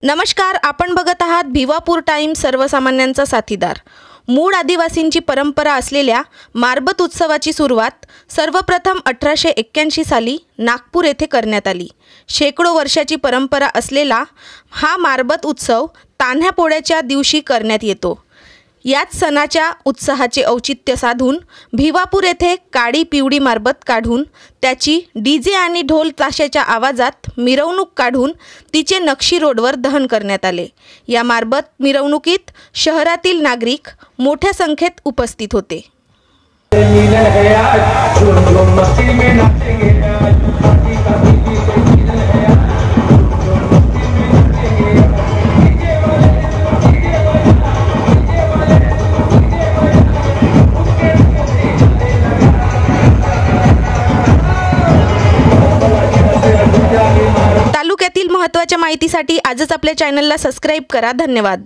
नमस्कार, आपण बघत आहात भिवापूर टाइम, सर्वसामान्यांचा साथीदार। मूळ आदिवासींची परंपरा असलेल्या मारबत उत्सवाची सुरुवात सर्वप्रथम 1881 साली नागपूर येथे करण्यात आली। शेकडो वर्षाची परंपरा असलेला हा मारबत उत्सव तान्ह्या पोळ्याच्या दिवशी करण्यात येतो। याच सणाच्या उत्साहाचे औचित्य साधून भिवापूर येथे काळी पिवळी मारबत काढून त्याची डीजे आणि ढोल ताशाच्या आवाजात मिरवणूक काढून तिचे नक्षी रोडवर दहन करण्यात आले। या मारबत मिरवणुकीत शहरातील नागरिक मोठ्या संख्येत उपस्थित होते। तालुक्यातील महत्त्वाच्या माहितीसाठी आजच आपल्या चॅनलला सबस्क्राइब करा। धन्यवाद।